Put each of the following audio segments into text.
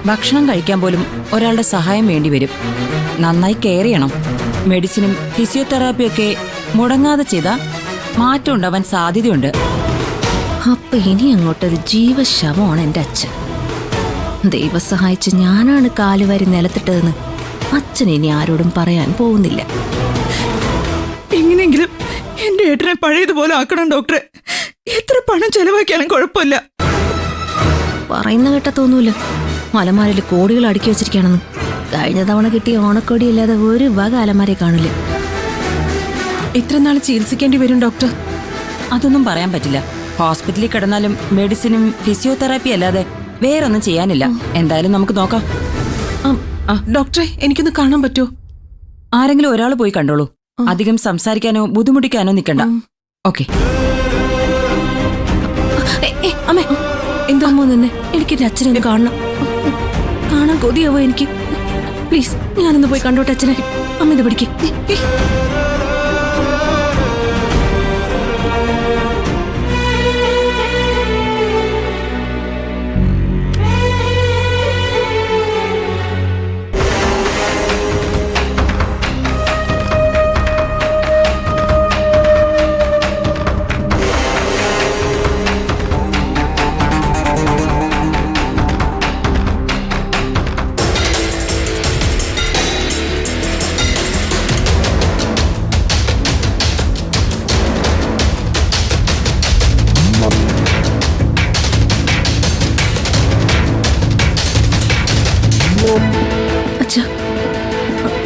ഭക്ഷണം കഴിക്കാൻ പോലും ഒരാളുടെ സഹായം വേണ്ടിവരും. നന്നായി കെയർ ചെയ്യണം. മെഡിസിനും ഫിസിയോതെറാപ്പിയൊക്കെ മുടങ്ങാതെ ചെയ്താൽ മാറ്റം ഉണ്ടാവാൻ സാധ്യതയുണ്ട്. അപ്പൊ ഇനി അങ്ങോട്ടൊരു ജീവശവമാണ് എൻ്റെ അച്ഛൻ. ദൈവം സഹായിച്ച് ഞാനാണ് കാലുവാരി നിലത്തിട്ടതെന്ന് അച്ഛൻ ഇനി ആരോടും പറയാൻ പോകുന്നില്ല. എങ്ങനെയെങ്കിലും എന്റെ ഏട്ടനെ പഴയതുപോലെ ആക്കണം ഡോക്ടറെ. എത്ര പണം ചെലവാക്കിയാലും കുഴപ്പമില്ല. പറയുന്ന കേട്ട തോന്നൂല അലമാരയിൽ കോടികൾ അടുക്കി വെച്ചിരിക്കുകയാണെന്ന്. കഴിഞ്ഞ തവണ കിട്ടിയ ഓണക്കോടി അല്ലാതെ ഒരു വക അലമാരെ കാണില്ല. എത്ര നാൾ ചികിത്സിക്കേണ്ടി വരും ഡോക്ടർ? അതൊന്നും പറയാൻ പറ്റില്ല. ഹോസ്പിറ്റലിൽ കിടന്നാലും മെഡിസിനും ഫിസിയോതെറാപ്പി അല്ലാതെ വേറൊന്നും ചെയ്യാനില്ല. എന്തായാലും നമുക്ക് നോക്കാം. ഡോക്ടറെ, എനിക്കൊന്ന് കാണാൻ പറ്റുമോ? ആരെങ്കിലും ഒരാൾ പോയി കണ്ടോളൂ. അധികം സംസാരിക്കാനോ ബുദ്ധിമുട്ടിക്കാനോ നിൽക്കണ്ട. ഓക്കെ. അമ്മേ, എന്താമോ നിന്നെ? എനിക്കെന്റെ അച്ഛനെ കാണണം. കാണാൻ കൊതിയാവോ എനിക്ക്? പ്ലീസ്, ഞാനൊന്ന് പോയി കണ്ടോട്ടെ അച്ഛനെ. അമ്മ ഇത് പിടിക്ക്.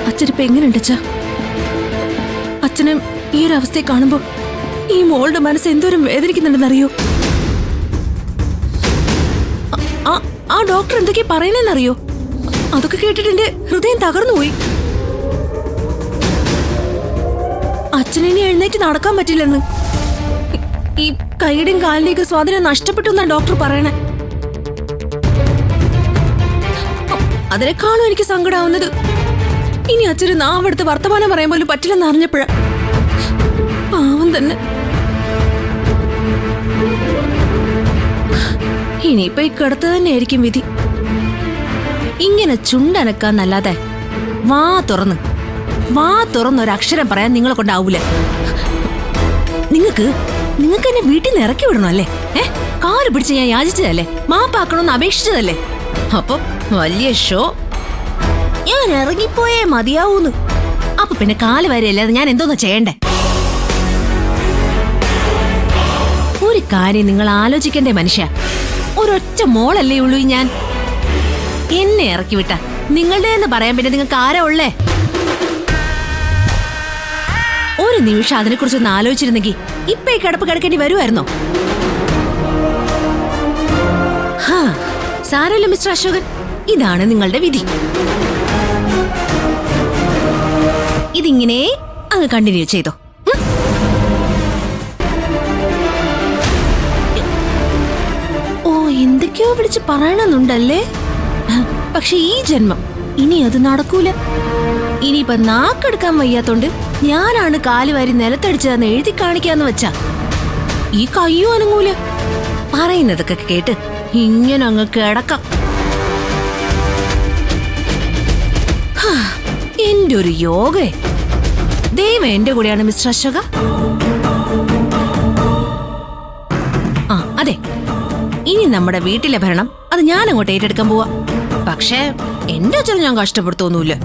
അച്ഛനിപ്പോ എങ്ങനെയുണ്ട് അച്ഛാ? അച്ഛനെ ഈ ഒരു അവസ്ഥയെ കാണുമ്പോ ഈ മോളുടെ മനസ്സ് എന്തോരം വേദനിക്കുന്നുണ്ടെന്നറിയോ? ആ ഡോക്ടർ എന്തൊക്കെയാ പറയുന്നറിയോ? അതൊക്കെ കേട്ടിട്ട് എന്റെ ഹൃദയം തകർന്നുപോയി. അച്ഛനിനി എഴുന്നേറ്റ് നടക്കാൻ പറ്റില്ലെന്ന്. ഈ കൈയുടെയും കാലിന്റെയൊക്കെ സ്വാധീനം നഷ്ടപ്പെട്ടു എന്നാ ഡോക്ടർ പറയണേ. അതിനേക്കാളും എനിക്ക് സങ്കടാവുന്നത് ഇനി അച്ഛന് നാവെടുത്ത് വർത്തമാനം പറയാൻ പോലും പറ്റില്ലെന്ന് അറിഞ്ഞപ്പോഴാ. പാവം തന്നെ. ഇനിയിപ്പൊ ഈ കിടത്ത് തന്നെയായിരിക്കും വിധി. ഇങ്ങനെ ചുണ്ടനക്കാന്നല്ലാതെ വാ തുറന്നൊരക്ഷരം പറയാൻ നിങ്ങളെ കൊണ്ടാവൂല. നിങ്ങൾക്ക് എന്നെ വീട്ടിൽ നിന്ന് ഇറക്കി വിടണം അല്ലേ? കാല് പിടിച്ച് ഞാൻ യാചിച്ചതല്ലേ? മാപ്പാക്കണമെന്ന് അപേക്ഷിച്ചതല്ലേ? അപ്പൊ വലിയ ഷോ. ഞാൻ ഇറങ്ങിപ്പോയേ മതിയാവൂന്ന്. അപ്പൊ പിന്നെ കാല് വരെയല്ലാതെ ഞാൻ എന്തോന്നാ ചെയ്യണ്ടേ? ഒരു കാര്യം നിങ്ങൾ ആലോചിക്കണ്ടേ മനുഷ്യ. ഒരൊറ്റ മോളല്ലേ ഉള്ളൂ ഞാൻ. എന്നെ ഇറക്കി വിട്ട നിങ്ങളുടെ എന്ന് പറയാൻ പിന്നെ നിങ്ങൾക്ക് ആരാ ഉള്ളേ? ഒരു നിമിഷം അതിനെക്കുറിച്ചൊന്ന് ആലോചിച്ചിരുന്നെങ്കിൽ ഇപ്പൊ ഈ കിടപ്പ് കിടക്കേണ്ടി വരുമായിരുന്നോ? സാരമില്ല മിസ്റ്റർ അശോകൻ, ഇതാണ് നിങ്ങളുടെ വിധി. ഇതിങ്ങനെ അങ്ങ് കണ്ടിന്യൂ ചെയ്തോ. ഓ, എന്തൊക്കെയോ വിളിച്ച് പറയണമെന്നുണ്ടല്ലേ? പക്ഷെ ഈ ജന്മം ഇനി അത് നടക്കൂല. ഇനിയിപ്പൊ നാക്കെടുക്കാൻ വയ്യാത്തോണ്ട് ഞാനാണ് കാലുവാരി നിലത്തടിച്ചതെന്ന് എഴുതി കാണിക്കാന്ന് വെച്ചാ ഈ കയ്യും അനങ്ങൂല. പറയുന്നതൊക്കെ കേട്ട് ഇങ്ങനെ അങ്ങ് കിടക്കാം. എന്റെ ഒരു യോഗേ. ദൈവം എന്റെ കൂടെയാണ് മിസ്റ്റർ അശോക. അതെ, ഇനി നമ്മുടെ വീട്ടിലെ ഭരണം അത് ഞാൻ അങ്ങോട്ട് ഏറ്റെടുക്കാൻ പോവാ. പക്ഷേ എന്റെ അച്ഛനെ ഞാൻ കഷ്ടപ്പെടുത്തൊന്നുമില്ല.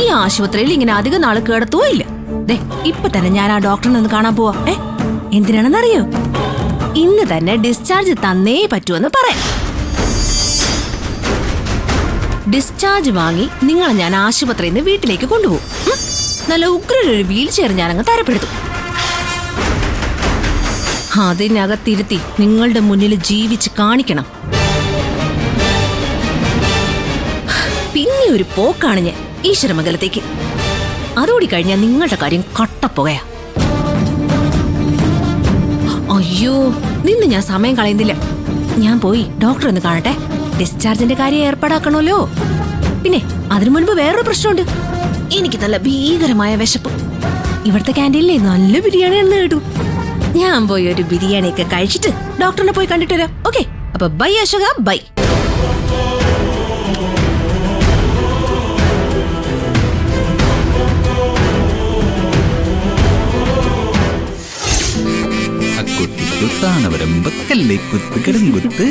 ഈ ആശുപത്രിയിൽ ഇങ്ങനെ അധികം നാള് കിടത്തുവോ ഇല്ല. ദേ, ഇപ്പൊ തന്നെ ഞാൻ ആ ഡോക്ടറിനെ ഒന്ന് കാണാൻ പോവാ. എന്തിനാണെന്നറിയോ? ഇന്ന് തന്നെ ഡിസ്ചാർജ് തന്നേ പറ്റുമെന്ന് പറയാം. ഡിസ്ചാർജ് വാങ്ങി നിങ്ങളെ ഞാൻ ആശുപത്രിയിൽ നിന്ന് വീട്ടിലേക്ക് കൊണ്ടുപോകും. നല്ല ഉഗ്രൊരു വീൽ ചെയർ ഞാനങ്ങ് തരപ്പെടുത്തും. അതിനകത്തിരുത്തി നിങ്ങളുടെ മുന്നിൽ ജീവിച്ച് കാണിക്കണം. പിന്നെ ഒരു പോക്കാണ് ഞാൻ ഈശ്വരമംഗലത്തേക്ക്. അതോടി കഴിഞ്ഞാൽ നിങ്ങളുടെ കാര്യം കട്ടപ്പുകയാ. അയ്യോ, നിന്ന് ഞാൻ സമയം കളയുന്നില്ല. ഞാൻ പോയി ഡോക്ടറെ ഒന്ന് കാണട്ടെ. ഡിസ്ചാർജിന്റെ കാര്യം ഏർപ്പാടാക്കണമല്ലോ. പിന്നെ അതിനു മുൻപ് വേറൊരു പ്രശ്നമുണ്ട്. എനിക്ക് നല്ല ഭീകരമായ വിശപ്പ്. ഇവിടുത്തെ ക്യാൻറ്റീനിലെ നല്ല ബിരിയാണി എന്ന് കേട്ടു. ഞാൻ പോയി ഒരു ബിരിയാണി ഒക്കെ കഴിച്ചിട്ട് ഡോക്ടറിനെ പോയി കണ്ടിട്ട് വരാം. ഓക്കെ, അപ്പൊ ബൈ അശോക, ബൈ. കുത്തി കുത്താണവരമ്പക്കല്ലേ കുത്ത് കിടങ്കുത്ത്.